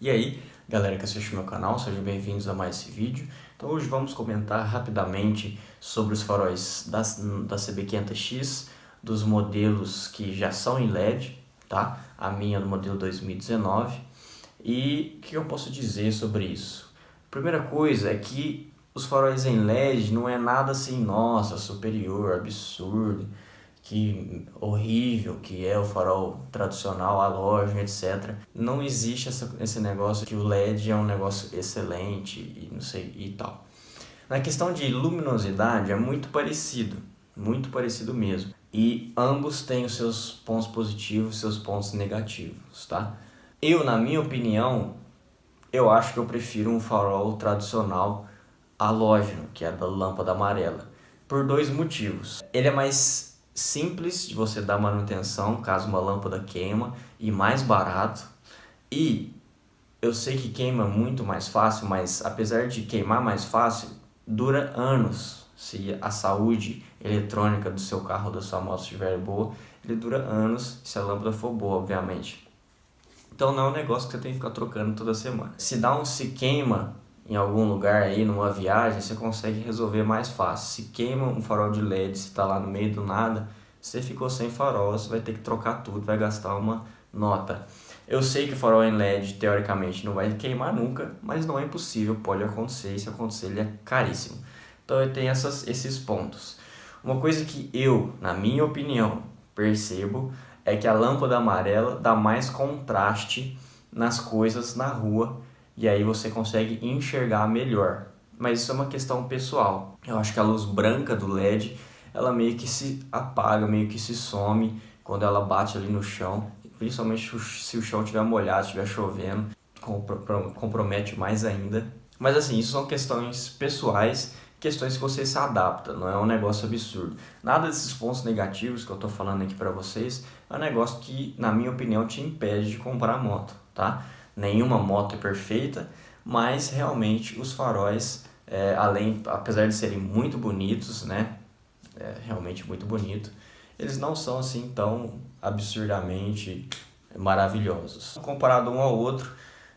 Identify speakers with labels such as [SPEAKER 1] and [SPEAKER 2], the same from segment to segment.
[SPEAKER 1] E aí, galera que assiste o meu canal, sejam bem-vindos a mais esse vídeo. Então hoje vamos comentar rapidamente sobre os faróis da CB500X, dos modelos que já são em LED, tá? A minha é do modelo 2019. E o que eu posso dizer sobre isso? Primeira coisa é que os faróis em LED não é nada assim, nossa, superior, absurdo, que horrível que é o farol tradicional, halógeno, etc. Não existe esse negócio que o LED é um negócio excelente e não sei e tal. Na questão de luminosidade é muito parecido mesmo. E ambos têm os seus pontos positivos e seus pontos negativos, tá? Na minha opinião, eu acho que eu prefiro um farol tradicional halógeno, que é da lâmpada amarela, por dois motivos. Ele é mais simples de você dar manutenção caso uma lâmpada queima e mais barato. E eu sei que queima muito mais fácil, mas apesar de queimar mais fácil, dura anos. Se a saúde eletrônica do seu carro ou da sua moto estiver boa, ele dura anos se a lâmpada for boa, obviamente. Então não é um negócio que você tem que ficar trocando toda semana. Se queima em algum lugar aí, numa viagem, você consegue resolver mais fácil. Se queima um farol de LED, se está lá no meio do nada, você ficou sem farol, você vai ter que trocar tudo, vai gastar uma nota. Eu sei que o farol em LED, teoricamente, não vai queimar nunca, mas não é impossível, pode acontecer, e se acontecer, ele é caríssimo. Então eu tenho esses pontos. Uma coisa que eu, na minha opinião, percebo é que a lâmpada amarela dá mais contraste nas coisas na rua e aí você consegue enxergar melhor. Mas isso é uma questão pessoal. Eu acho que a luz branca do LED, ela meio que se apaga, meio que se some quando ela bate ali no chão, principalmente se o chão estiver molhado, estiver chovendo, compromete mais ainda. Mas assim, isso são questões pessoais, questões que você se adapta, não é um negócio absurdo. Nada desses pontos negativos que eu tô falando aqui para vocês é um negócio que, na minha opinião, te impede de comprar a moto, tá? Nenhuma moto é perfeita, mas realmente os faróis, apesar de serem muito bonitos, né? Realmente muito bonito, eles não são assim tão absurdamente maravilhosos. Comparado um ao outro,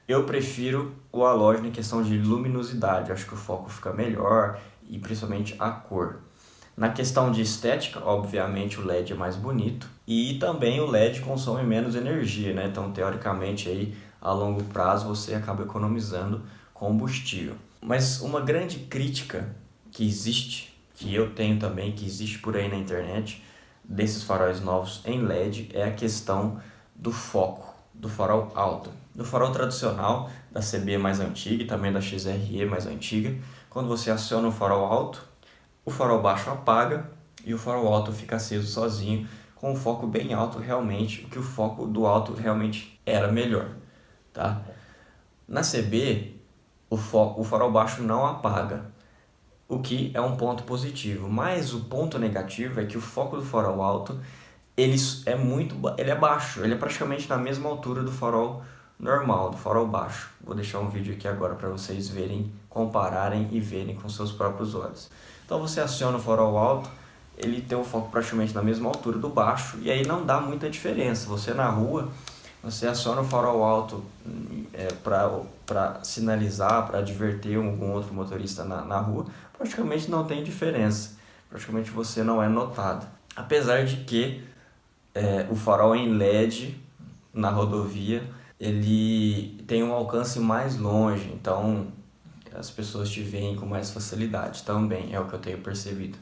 [SPEAKER 1] eu prefiro o halógeno em questão de luminosidade, acho que o foco fica melhor e principalmente a cor. Na questão de estética, obviamente o LED é mais bonito e também o LED consome menos energia, né? Então, teoricamente, aí, a longo prazo você acaba economizando combustível. Mas uma grande crítica que existe, que eu tenho também, que existe por aí na internet, desses faróis novos em LED, é a questão do foco, do farol alto. No farol tradicional, da CB mais antiga e também da XRE mais antiga, quando você aciona o farol alto, o farol baixo apaga e o farol alto fica aceso sozinho, com o foco bem alto realmente, o que o foco do alto realmente era melhor, tá? Na CB, o farol baixo não apaga, o que é um ponto positivo, mas o ponto negativo é que o foco do farol alto ele é baixo, ele é praticamente na mesma altura do farol normal, do farol baixo. Vou deixar um vídeo aqui agora para vocês verem, compararem e verem com seus próprios olhos. Então você aciona o farol alto, ele tem o foco praticamente na mesma altura do baixo e aí não dá muita diferença. Você na rua, você aciona o farol alto para sinalizar, para advertir algum outro motorista na rua, praticamente não tem diferença. Praticamente você não é notado. Apesar de que o farol em LED na rodovia ele tem um alcance mais longe, então as pessoas te veem com mais facilidade também, é o que eu tenho percebido,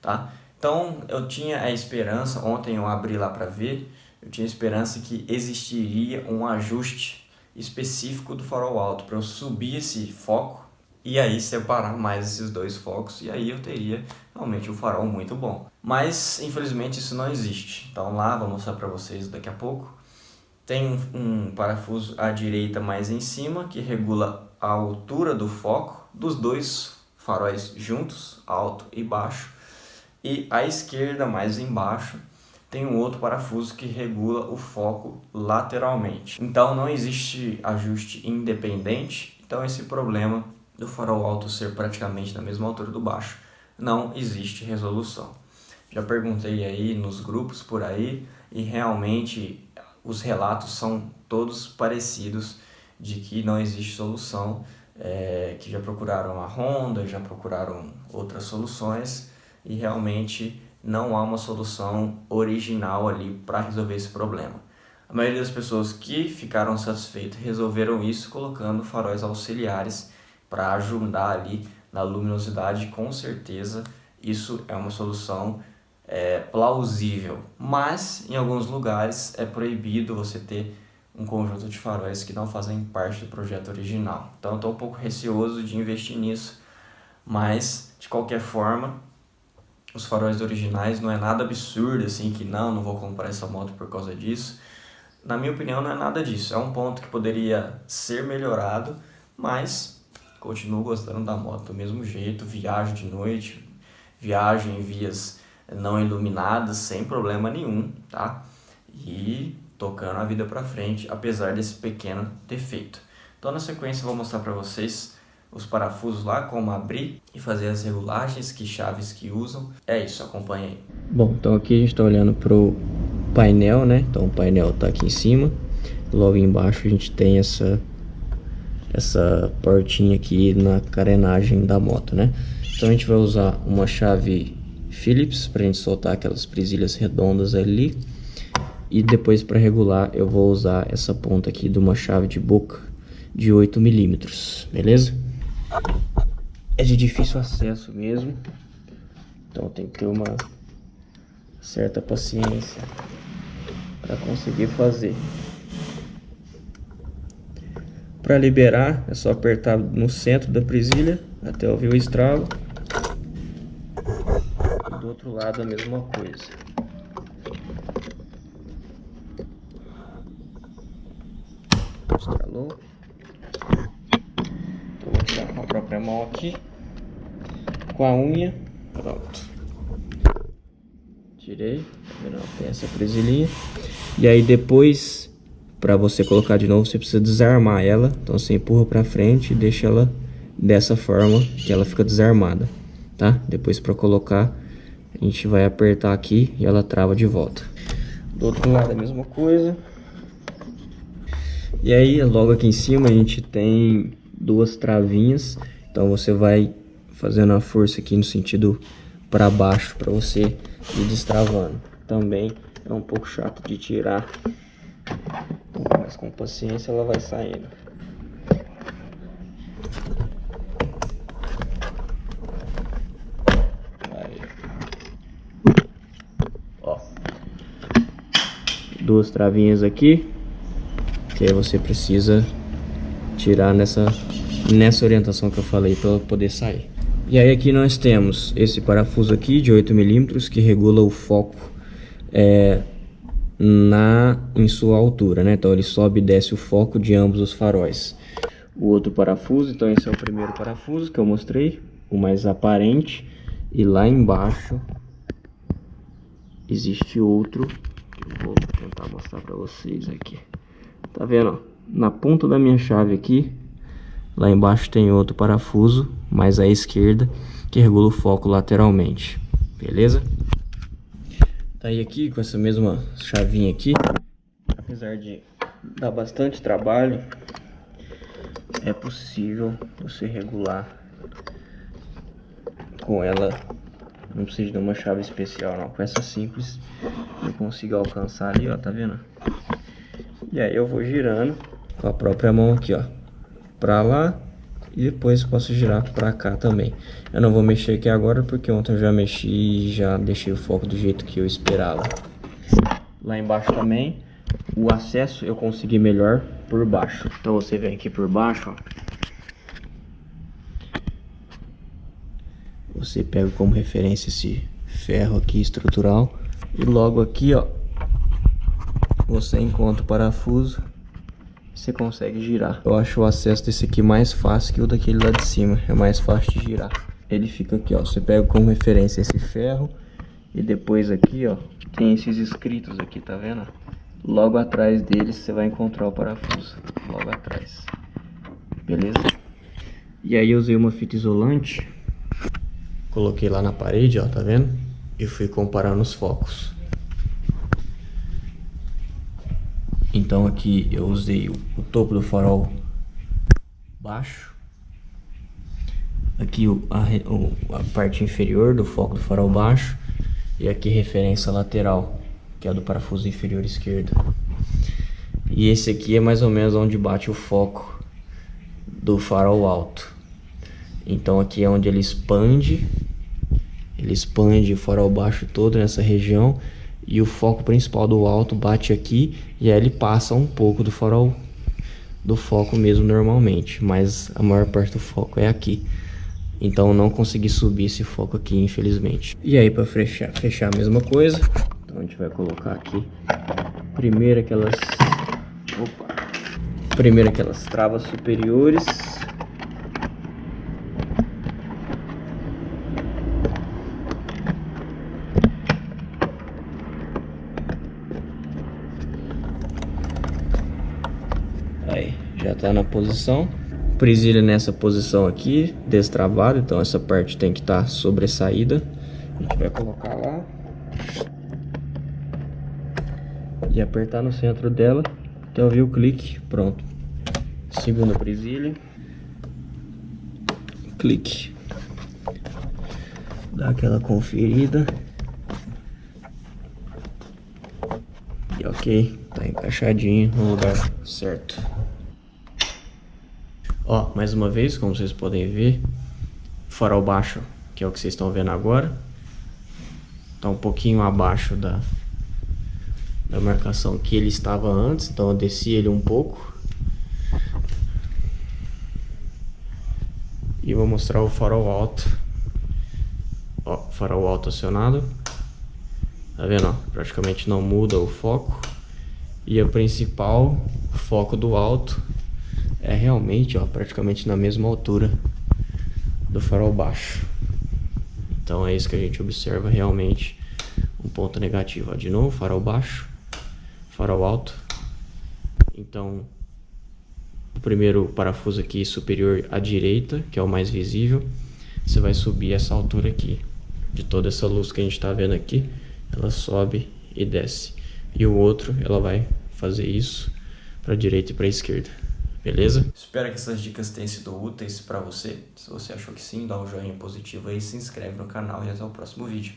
[SPEAKER 1] tá? Então eu tinha a esperança, ontem eu abri lá para ver, eu tinha a esperança que existiria um ajuste específico do farol alto para eu subir esse foco e aí separar mais esses dois focos e aí eu teria realmente um farol muito bom. Mas infelizmente isso não existe. Então lá, vou mostrar para vocês daqui a pouco. Tem um parafuso à direita mais em cima que regula a altura do foco dos dois faróis juntos, alto e baixo. E à esquerda mais embaixo tem um outro parafuso que regula o foco lateralmente. Então não existe ajuste independente. Então esse problema do farol alto ser praticamente na mesma altura do baixo, não existe resolução. Já perguntei aí nos grupos por aí e realmente os relatos são todos parecidos de que não existe solução, que já procuraram a Honda, já procuraram outras soluções e realmente não há uma solução original ali para resolver esse problema. A maioria das pessoas que ficaram satisfeitas resolveram isso colocando faróis auxiliares para ajudar ali na luminosidade. Com certeza isso é uma solução plausível, mas em alguns lugares é proibido você ter um conjunto de faróis que não fazem parte do projeto original. Então eu estou um pouco receoso de investir nisso, mas de qualquer forma os faróis originais não é nada absurdo assim que não vou comprar essa moto por causa disso. Na minha opinião não é nada disso, é um ponto que poderia ser melhorado, mas continuo gostando da moto do mesmo jeito, viajo de noite, viajo em vias não iluminadas sem problema nenhum, tá? E tocando a vida pra frente, apesar desse pequeno defeito. Então na sequência eu vou mostrar para vocês os parafusos lá, como abrir e fazer as regulagens, que chaves que usam. É isso, acompanha aí. Bom, então aqui a gente está olhando pro painel, né? Então o painel tá aqui em cima, logo embaixo a gente tem essa portinha aqui na carenagem da moto, né? Então a gente vai usar uma chave Phillips para a gente soltar aquelas presilhas redondas ali, e depois para regular eu vou usar essa ponta aqui de uma chave de boca de 8 milímetros, beleza? É de difícil acesso mesmo, então tem que ter uma certa paciência para conseguir fazer. Para liberar é só apertar no centro da presilha até ouvir o estralo. E do outro lado a mesma coisa. Estralou. Então vou tirar com a própria mão aqui, com a unha. Pronto. Tirei, tá vendo? Tem essa presilhinha. E aí depois, para você colocar de novo, você precisa desarmar ela. Então você empurra para frente e deixa ela dessa forma que ela fica desarmada, tá? Depois para colocar, a gente vai apertar aqui e ela trava de volta. Do outro lado a mesma coisa. E aí logo aqui em cima a gente tem duas travinhas. Então você vai fazendo a força aqui no sentido para baixo para você ir destravando. Também é um pouco chato de tirar, mas com paciência ela vai saindo. Aí. Ó, duas travinhas aqui, que aí você precisa tirar nessa orientação que eu falei para ela poder sair. E aí aqui nós temos esse parafuso aqui de 8 milímetros que regula o foco em sua altura, né? Então ele sobe e desce o foco de ambos os faróis. O outro parafuso, então esse é o primeiro parafuso que eu mostrei, o mais aparente, e lá embaixo existe outro que eu vou tentar mostrar para vocês aqui. Tá vendo? Na ponta da minha chave aqui, lá embaixo tem outro parafuso mais à esquerda que regula o foco lateralmente, beleza? Tá aí aqui com essa mesma chavinha aqui, apesar de dar bastante trabalho, é possível você regular com ela. Não precisa de uma chave especial não, com essa simples eu consigo alcançar ali, ó, tá vendo? E aí eu vou girando com a própria mão aqui, ó, pra lá, e depois posso girar pra cá também. Eu não vou mexer aqui agora porque ontem eu já mexi e já deixei o foco do jeito que eu esperava. Lá embaixo também, o acesso eu consegui melhor por baixo. Então você vem aqui por baixo, ó. Você pega como referência esse ferro aqui estrutural e logo aqui, ó, você encontra o parafuso, você consegue girar. Eu acho o acesso desse aqui mais fácil que o daquele lá de cima, é mais fácil de girar. Ele fica aqui, ó, você pega como referência esse ferro e depois aqui, ó, tem esses escritos aqui, tá vendo? Logo atrás deles você vai encontrar o parafuso, logo atrás, beleza? E aí eu usei uma fita isolante, coloquei lá na parede, ó, tá vendo? E fui comparando os focos. Então aqui eu usei o topo do farol baixo. Aqui a parte inferior do foco do farol baixo. E aqui referência lateral, que é do parafuso inferior esquerdo. E esse aqui é mais ou menos onde bate o foco do farol alto. Então aqui é onde ele expande o farol baixo todo nessa região, e o foco principal do alto bate aqui, e aí ele passa um pouco do farol do foco mesmo normalmente, mas a maior parte do foco é aqui. Então eu não consegui subir esse foco aqui, infelizmente. E aí, para fechar a mesma coisa, então a gente vai colocar aqui primeiro aquelas travas superiores. Aí, já tá na posição. Presilha nessa posição aqui, destravado, então essa parte tem que estar sobressaída. A gente vai colocar lá e apertar no centro dela até ouvir o clique. Pronto. Segunda presilha, clique, dá aquela conferida e ok, tá encaixadinho no lugar certo. Ó, mais uma vez, como vocês podem ver, farol baixo, que é o que vocês estão vendo agora, tá um pouquinho abaixo da marcação que ele estava antes, então eu desci ele um pouco. E vou mostrar o farol alto. Ó, farol alto acionado. Tá vendo, ó? Praticamente não muda o foco. E o principal foco do alto é realmente, ó, praticamente na mesma altura do farol baixo. Então é isso que a gente observa realmente um ponto negativo. Ó, de novo, farol baixo, farol alto. Então o primeiro parafuso aqui superior à direita, que é o mais visível, você vai subir essa altura aqui. De toda essa luz que a gente está vendo aqui, ela sobe e desce. E o outro, ela vai fazer isso para a direita e para a esquerda. Beleza? Espero que essas dicas tenham sido úteis para você. Se você achou que sim, dá um joinha positivo aí, se inscreve no canal e até o próximo vídeo.